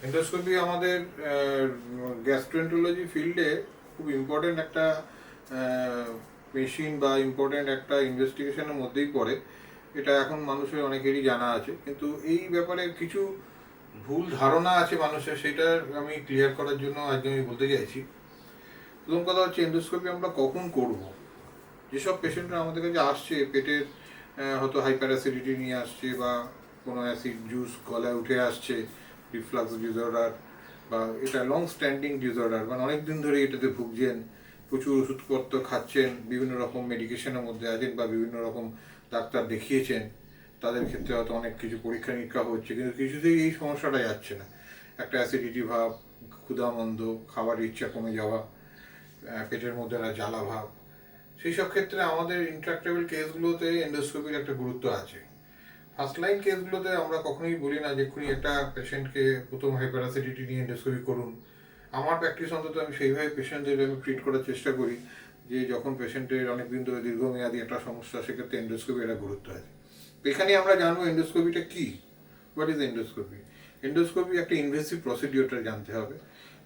Endoscopy আমাদের gastroenterology ফিল্ডে খুব ইম্পর্টেন্ট একটা মেশিন বা ইম্পর্টেন্ট একটা ইনভেস্টিগেশনের মধ্যেই পড়ে। এটা এখন মানুষের অনেকেরই জানা আছে, কিন্তু এই ব্যাপারে কিছু ভুল ধারণা আছে মানুষের, সেটা আমি ক্লিয়ার করার জন্য আজ আমি বলতে চাইছি। প্রথম কথা হচ্ছে, এন্ডোস্কোপি আমরা কখন করব? যেসব পেশেন্টরা আমাদের কাছে আসছে পেটের হয়তো হাইপার অ্যাসিডিটি নিয়ে আসছে, বা কোনো অ্যাসিড জুস গলায় উঠে আসছে, রিফ্লাক্স ডিসঅর্ডার, বা এটা লং স্ট্যান্ডিং ডিসঅর্ডার, মানে অনেক দিন ধরে এটাতে ভুগছেন, প্রচুর ওষুধপত্র খাচ্ছেন, বিভিন্ন রকম মেডিকেশনের মধ্যে আছেন, বা বিভিন্ন রকম ডাক্তার দেখিয়েছেন, তাদের ক্ষেত্রে হয়তো অনেক কিছু পরীক্ষা নিরীক্ষা হচ্ছে, কিন্তু কিছুতেই এই সমস্যাটা যাচ্ছে না। একটা অ্যাসিডিটি ভাব, ক্ষুধামন্দ, খাবার ইচ্ছা কমে যাওয়া, পেটের মধ্যে একটা জ্বালা ভাব, সেই সব ক্ষেত্রে আমাদের ইন্ট্রাক্টেবল কেসগুলোতে এন্ডোস্কোপির একটা গুরুত্ব আছে। ফার্স্ট লাইন কেসগুলোতে আমরা কখনোই বলি না যে এক্ষুনি একটা পেশেন্টকে প্রথম হাইপারঅ্যাসিডিটি নিয়ে এন্ডোস্কোপি করুন। আমার প্র্যাকটিস অন্তত আমি সেইভাবে পেশেন্টদের আমি ট্রিট করার চেষ্টা করি, যে যখন পেশেন্টের অনেকদিন ধরে দীর্ঘমেয়াদী একটা সমস্যা, সেক্ষেত্রে এন্ডোস্কোপি একটা গুরুত্ব আছে। এখানে আমরা জানবো এন্ডোস্কোপিটা কি, হোয়াট ইজ এন্ডোস্কোপি। এন্ডোস্কোপি একটা ইনভেসিভ প্রসিডিওরটা জানতে হবে।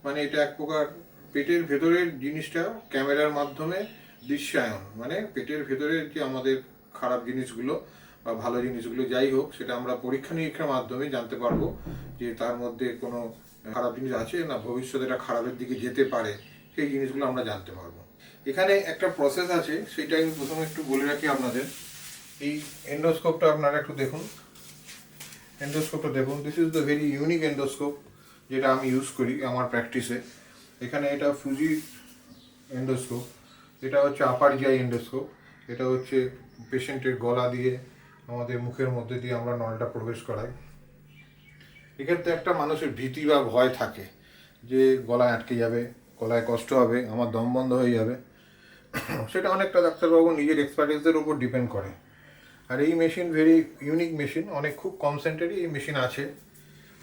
মানে এটা এক প্রকার পেটের ভেতরের জিনিসটা ক্যামেরার মাধ্যমে দৃশ্যায়ন, মানে পেটের ভেতরের যে আমাদের খারাপ জিনিসগুলো বা ভালো জিনিসগুলো যাই হোক, সেটা আমরা পরীক্ষা নিরীক্ষার মাধ্যমে জানতে পারবো যে তার মধ্যে কোনো খারাপ জিনিস আছে না, ভবিষ্যতে এটা খারাপের দিকে যেতে পারে, সেই জিনিসগুলো আমরা জানতে পারবো। এখানে একটা প্রসেস আছে, সেটা আমি প্রথমে একটু বলে রাখি আপনাদের। এই এন্ডোস্কোপটা আপনারা একটু দেখুন, এন্ডোস্কোপটা দেখুন। This is the very unique endoscope যেটা আমি ইউজ করি আমার প্র্যাকটিসে। এখানে এটা ফুজি এন্ডোস্কোপ, এটা হচ্ছে আপার জিআই এন্ডোস্কোপ। এটা হচ্ছে পেশেন্টের গলা দিয়ে আমাদের মুখের মধ্যে দিয়ে আমরা নলটা প্রবেশ করাই। এক্ষেত্রে একটা মানুষের ভীতি বা ভয় থাকে যে গলায় আটকে যাবে, গলায় কষ্ট হবে, আমার দম বন্ধ হয়ে যাবে। সেটা অনেকটা ডাক্তারবাবু নিজের এক্সপার্টিসের উপর ডিপেন্ড করে। আর এই মেশিন ভেরি ইউনিক মেশিন, অনেক খুব কম সেন্টারই এই মেশিন আছে।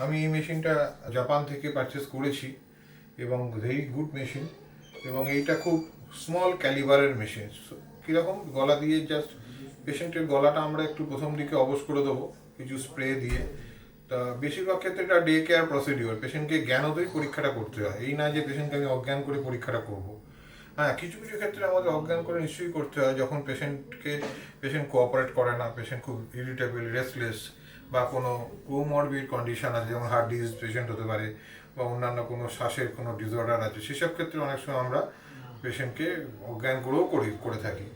আমি এই মেশিনটা জাপান থেকে পারচেস করেছি এবং ভেরি গুড মেশিন। এবং এইটা খুব স্মল ক্যালিবারের মেশিন। কীরকম, গলা দিয়ে জাস্ট পেশেন্টের গলাটা আমরা একটু প্রথম দিকে অবশ করে দেবো কিছু স্প্রে দিয়ে। তা বেশিরভাগ ক্ষেত্রে এটা ডে কেয়ার প্রসিডিওর, পেশেন্টকে জ্ঞানোদয়ী পরীক্ষাটা করতে হয়, এই না যে পেশেন্টকে আমি অজ্ঞান করে পরীক্ষাটা করবো। হ্যাঁ, কিছু কিছু ক্ষেত্রে আমাদের অজ্ঞান করে নিশ্চয়ই করতে হয়, যখন পেশেন্ট কোঅপারেট করে না, পেশেন্ট খুব ইরিটেবল, রেস্টলেস, বা কোনো কোমরবিড কন্ডিশন আছে, যেমন হার্ট ডিজিজ পেশেন্ট হতে পারে, বা অন্যান্য কোনো শ্বাসের কোনো ডিসঅর্ডার আছে, সেসব ক্ষেত্রে অনেক সময় আমরা পেশেন্টকে অজ্ঞান করেও করে থাকি।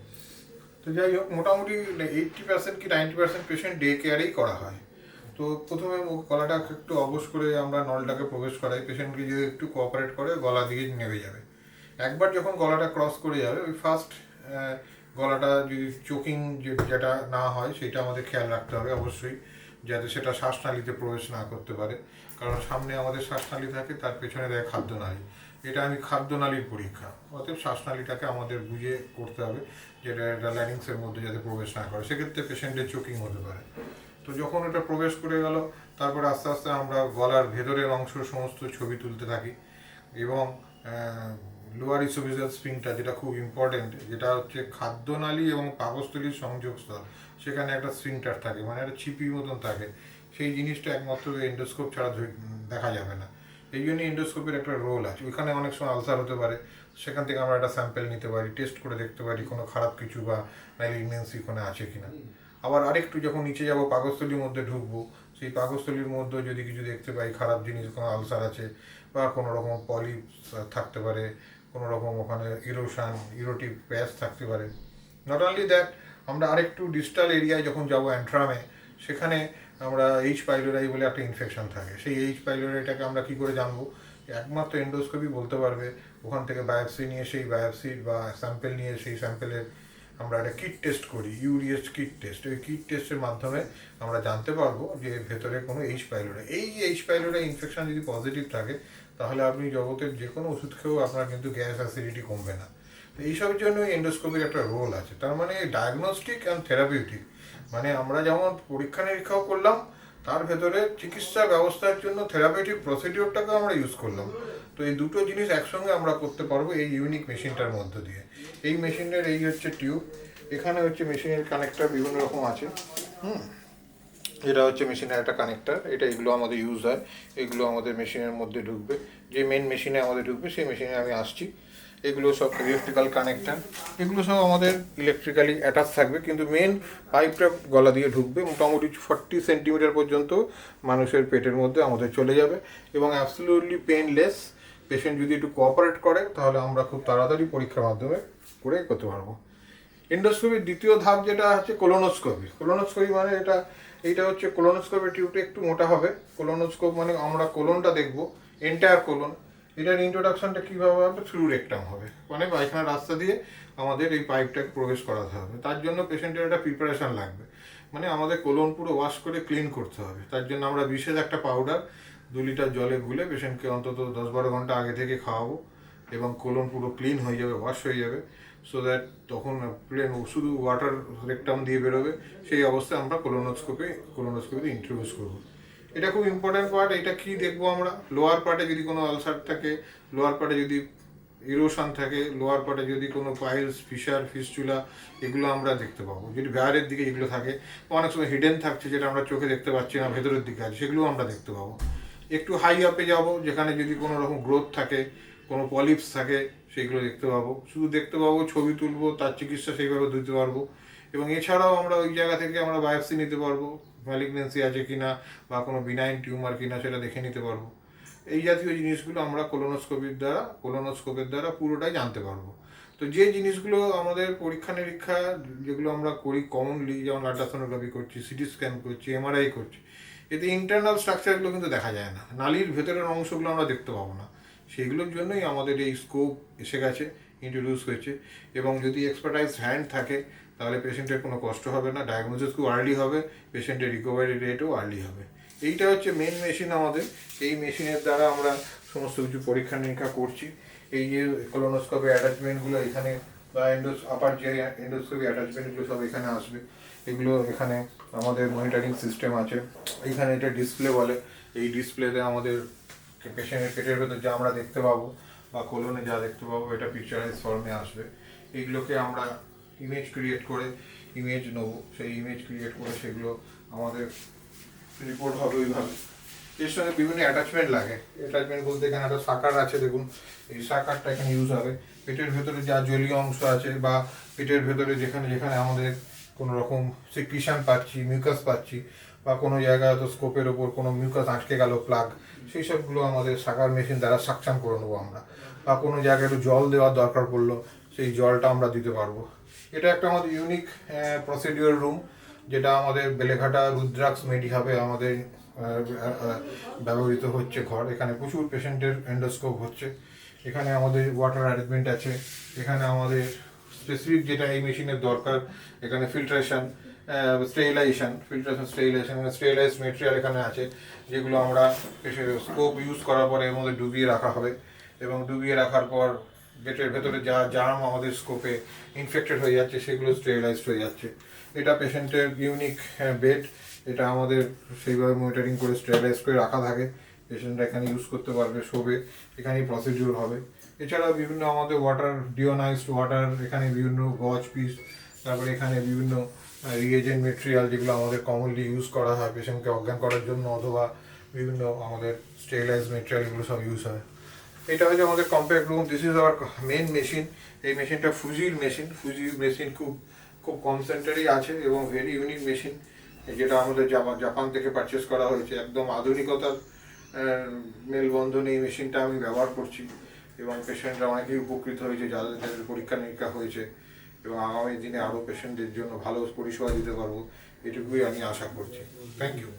তো যাই হোক, মোটামুটি 80% কি 90% পেশেন্ট ডে কেয়ারেই করা হয়। তো প্রথমে গলাটা একটু অবশ করে আমরা নলটাকে প্রবেশ করাই, পেশেন্টকে যদি একটু কোঅপারেট করে গলা দিয়ে নেমে যাবে। একবার যখন গলাটা ক্রস করে যাবে, ওই ফার্স্ট গলাটা যদি চোকিং যেটা না হয়, সেটা আমাদের খেয়াল রাখতে হবে অবশ্যই, যাতে সেটা শ্বাসনালীতে প্রবেশ না করতে পারে। কারণ সামনে আমাদের শ্বাসনালী থাকে, তার পেছনে দেয় খাদ্যনালী। এটা আমি খাদ্যনালীর পরীক্ষা, অতএব শ্বাসনালীটাকে আমাদের বুঝে করতে হবে, যেটা এটা ল্যারিংসের মধ্যে যাতে প্রবেশ না করে, সেক্ষেত্রে পেশেন্টের চোকিং হতে পারে। তো যখন এটা প্রবেশ করে গেল, তারপরে আস্তে আস্তে আমরা গলার ভেতরের অংশ সমস্ত ছবি তুলতে থাকি। এবং লোয়ার ইসোফেজিয়াল স্ফিংক্টার, যেটা খুব ইম্পর্টেন্ট, যেটা হচ্ছে খাদ্যনালী এবং পাকস্থলীর সংযোগস্থল, সেখানে একটা স্ফিংক্টার থাকে, মানে একটা ছিপির মতন থাকে। সেই জিনিসটা একমাত্র এন্ডোস্কোপ ছাড়া দেখা যাবে না। এই জন্যই এন্ডোস্কোপের একটা রোল আছে। ওইখানে অনেক সময় আলসার হতে পারে, সেখান থেকে আমরা একটা স্যাম্পেল নিতে পারি, টেস্ট করে দেখতে পারি কোনো খারাপ কিছু বা ম্যালিগনেন্সি ওখানে আছে কিনা। আবার আরেকটু যখন নিচে যাব, পাকস্থলীর মধ্যে ঢুকবো, সেই পাকস্থলীর মধ্যে যদি কিছু দেখতে পাই খারাপ জিনিস, কোনো আলসার আছে, বা কোনো রকম পলিপস থাকতে পারে, কোনো রকম ওখানে ইরোটিভ প্যাচ থাকতে পারে। নট অনলি দ্যাট, আমরা আরেকটু ডিস্টাল এরিয়ায় যখন যাব অ্যান্ট্রামে, সেখানে আমরা এইচ পাইলোরাই বলে একটা ইনফেকশন থাকে। সেই এইচ পাইলোরাইটাকে আমরা কী করে জানবো? একমাত্র এন্ডোস্কোপি বলতে পারবে। ওখান থেকে বায়োপসি নিয়ে, সেই বায়োপসির বা স্যাম্পেল নিয়ে, সেই স্যাম্পেলের আমরা একটা কিট টেস্ট করি, ইউরিএস কিট টেস্ট। ওই কিট টেস্টের মাধ্যমে আমরা জানতে পারবো যে ভেতরে কোনো এইচ পাইলোরাই, এই এইচ পাইলোরাই ইনফেকশন যদি পজিটিভ থাকে, তাহলে আপনি জগতের যে কোনো ওষুধ খেয়েও আপনার কিন্তু গ্যাস অ্যাসিডিটি কমবে না। তো এইসবের জন্য এন্ডোস্কোপির একটা রোল আছে। তার মানে ডায়াগনস্টিক অ্যান্ড থেরাপিউটিক, মানে আমরা যেমন পরীক্ষা নিরীক্ষাও করলাম, তার ভেতরে চিকিৎসা ব্যবস্থার জন্য থেরাপিউটিক প্রসিডিওরটাকে আমরা ইউজ করলাম। তো এই দুটো জিনিস একসঙ্গে আমরা করতে পারবো এই ইউনিক মেশিনটার মধ্য দিয়ে। এই মেশিনের এই হচ্ছে টিউব, এখানে হচ্ছে মেশিনের কানেক্টর বিভিন্ন রকম আছে। এটা হচ্ছে মেশিনের একটা কানেক্টার, এগুলো আমাদের ইউজ হয়, এগুলো আমাদের মেশিনের মধ্যে ঢুকবে, যে মেন মেশিনে আমাদের ঢুকবে সেই মেশিনে আমি আসছি। এগুলো সব ইলেকট্রিক্যাল কানেক্টার, এগুলো সব আমাদের ইলেকট্রিক্যালি অ্যাটাচ থাকবে, কিন্তু মেন পাইপটা গলা দিয়ে ঢুকবে, মোটামুটি 40 সেন্টিমিটার পর্যন্ত মানুষের পেটের মধ্যে আমাদের চলে যাবে এবং অ্যাবসলিউটলি পেইনলেস। পেশেন্ট যদি একটু কোঅপারেট করে তাহলে আমরা খুব তাড়াতাড়ি পরীক্ষার মাধ্যমে করে করতে পারবো। এন্ডোস্কোপির দ্বিতীয় ধাপ যেটা হচ্ছে কোলোনোস্কোপি। কোলোনোস্কোপি মানে এইটা হচ্ছে কোলোনোস্কোপের টিউবটা একটু মোটা হবে। কোলোনোস্কোপ মানে আমরা কোলনটা দেখবো, এন্টায়ার কোলন। এটার ইন্ট্রোডাকশনটা কীভাবে হবে? থ্রু রেকটাম হবে, মানে পায়খানার রাস্তা দিয়ে আমাদের এই পাইপটাকে প্রবেশ করাতে হবে। তার জন্য পেশেন্টের একটা প্রিপারেশান লাগবে, মানে আমাদের কোলন পুরো ওয়াশ করে ক্লিন করতে হবে। তার জন্য আমরা বিশেষ একটা পাউডার 2 লিটার জলে গুলে পেশেন্টকে অন্তত 10-12 ঘন্টা আগে থেকে খাওয়াবো এবং কোলন পুরো ক্লিন হয়ে যাবে, ওয়াশ হয়ে যাবে, সো দ্যাট তখন প্লেন শুধু ওয়াটার রেকটাম দিয়ে বেরোবে। সেই অবস্থায় আমরা কোলোনোস্কোপিতে ইন্ট্রোডিউস করবো। এটা খুব ইম্পর্ট্যান্ট পার্ট। এটা কি দেখবো আমরা? লোয়ার পার্টে যদি কোনো আলসার থাকে, লোয়ার পার্টে যদি ইরোশন থাকে, লোয়ার পার্টে যদি কোনো পাইলস, ফিস্চুলা, এগুলো আমরা দেখতে পাবো। যদি বাইরের দিকে যেগুলো থাকে, অনেক সময় হিডেন থাকছে যেটা আমরা চোখে দেখতে পাচ্ছি না, ভেতরের দিকে আছে, সেগুলো আমরা দেখতে পাবো। একটু হাই আপে যাব, যেখানে যদি কোনো রকম গ্রোথ থাকে, কোনো পলিপস থাকে, সেইগুলো দেখতে পাবো। শুধু দেখতে পাবো, ছবি তুলবো, তার চিকিৎসা সেইভাবে দিতে পারবো। এবং এছাড়াও আমরা ওই জায়গা থেকে আমরা বায়োপসি নিতে পারবো, ম্যালিগনেন্সি আছে কিনা বা কোনো বিনাইন টিউমার কিনা সেটা দেখে নিতে পারবো। এই জাতীয় জিনিসগুলো আমরা কোলোনোস্কোপের দ্বারা পুরোটাই জানতে পারবো। তো যে জিনিসগুলো আমাদের পরীক্ষা নিরীক্ষা যেগুলো আমরা করি কমনলি, যেমন আল্ট্রাসোনোগ্রাফি করছি, সিটি স্ক্যান করছি, এমআরআই করছি, এতে ইন্টারনাল স্ট্রাকচারগুলো কিন্তু দেখা যায় না, নালীর ভেতরের অংশগুলো আমরা দেখতে পাবো না। সেইগুলোর জন্যই আমাদের এই স্কোপ এসে গেছে, ইন্ট্রোডিউস হয়েছে। এবং যদি এক্সপার্টাইজ হ্যান্ড থাকে তাহলে পেশেন্টের কোনো কষ্ট হবে না, ডায়াগনোসিস খুব আর্লি হবে, পেশেন্টের রিকভারি রেটও আর্লি হবে। এইটা হচ্ছে মেন মেশিন আমাদের। এই মেশিনের দ্বারা আমরা সমস্ত কিছু পরীক্ষা নিরীক্ষা করছি। এই যে কোলোনোস্কোপি অ্যাটাচমেন্টগুলো এখানে বা আপার যে এন্ডোস্কোপি অ্যাটাচমেন্টগুলো সব এখানে আসবে। এগুলো এখানে আমাদের মনিটরিং সিস্টেম আছে। এখানে এটা ডিসপ্লে বলে, এই ডিসপ্লেতে আমাদের পেশেন্টের পেটের ভেতর যা আমরা দেখতে পাবো বা কোলনে যা দেখতে পাবো এটা পিকচারাইজ ফর্মে আসবে। এইগুলোকে আমরা ইমেজ ক্রিয়েট করে ইমেজ নেবো, সেই ইমেজ ক্রিয়েট করে সেগুলো আমাদের রিপোর্ট হবে ওইভাবে। এর সঙ্গে বিভিন্ন অ্যাটাচমেন্ট লাগে। অ্যাটাচমেন্ট বলতে এখানে একটা সাকার আছে, দেখুন এই সাকারটা এখানে ইউজ হবে। পেটের ভেতরে যা জলীয় অংশ আছে বা পেটের ভেতরে যেখানে যেখানে আমাদের কোনো রকম সিক্রিশন পাচ্ছি, মিউকাস পাচ্ছি, বা কোনো জায়গায় হয়তো স্কোপের ওপর কোনো মিউকাস আটকে গেল, প্লাগ, সেই সবগুলো আমাদের সাকার মেশিন দ্বারা সাকশন করে নেবো আমরা। বা কোনো জায়গায় একটু জল দেওয়ার দরকার পড়লো, সেই জলটা আমরা দিতে পারবো। এটা একটা আমাদের ইউনিক প্রসিডিওর রুম, যেটা আমাদের বেলেঘাটা রুদ্রাক্স মেডিহাবে আমাদের ব্যবহৃত হচ্ছে ঘর। এখানে প্রচুর পেশেন্টের এন্ডোস্কোপ হচ্ছে। এখানে আমাদের ওয়াটার অ্যারেঞ্জমেন্ট আছে, এখানে আমাদের স্পেসিফিক যেটা এই মেশিনের দরকার, এখানে ফিল্ট্রেশন, স্টেরিলাইজড মেটেরিয়াল এখানে আছে, যেগুলো আমরা স্কোপ ইউজ করার পরে এর মধ্যে ডুবিয়ে রাখা হবে। এবং ডুবিয়ে রাখার পর পেটের ভেতরে যা জার্ম আমাদের স্কোপে ইনফেক্টেড হয়ে যাচ্ছে সেগুলো স্টেরিলাইজড হয়ে যাচ্ছে। এটা পেশেন্টের ইউনিক বেড, এটা আমাদের সেইভাবে মনিটরিং করে স্টেরিলাইজ করে রাখা থাকে। পেশেন্টরা এখানে ইউজ করতে পারবে, শোবে, এখানেই প্রসিডিউর হবে। এছাড়াও বিভিন্ন আমাদের ওয়াটার, ডিওনাইজড ওয়াটার, এখানে বিভিন্ন গজ পিস, তারপরে এখানে বিভিন্ন রিএজেন্ট মেটেরিয়াল যেগুলো আমাদের কমনলি ইউজ করা হয় পেশেন্টকে অজ্ঞান করার জন্য, অথবা বিভিন্ন আমাদের স্টেরিলাইজ মেটেরিয়াল, এগুলো সব ইউজ হয়। এটা হচ্ছে আমাদের compact room. This is our main machine. এই মেশিনটা ফুজির মেশিন খুব খুব কম সেন্টারেই আছে এবং ভেরি ইউনিক মেশিন, যেটা আমাদের জাপান থেকে পারচেস করা হয়েছে। একদম আধুনিকতার মেলবন্ধনে এই মেশিনটা আমি ব্যবহার করছি এবং পেশেন্টরা অনেকেই উপকৃত হয়েছে, যাদের যাদের পরীক্ষা নিরীক্ষা হয়েছে, এবং আগামী দিনে আরও পেশেন্টদের জন্য ভালো পরিষেবা দিতে পারবো, এটুকুই আমি আশা করছি। Thank you.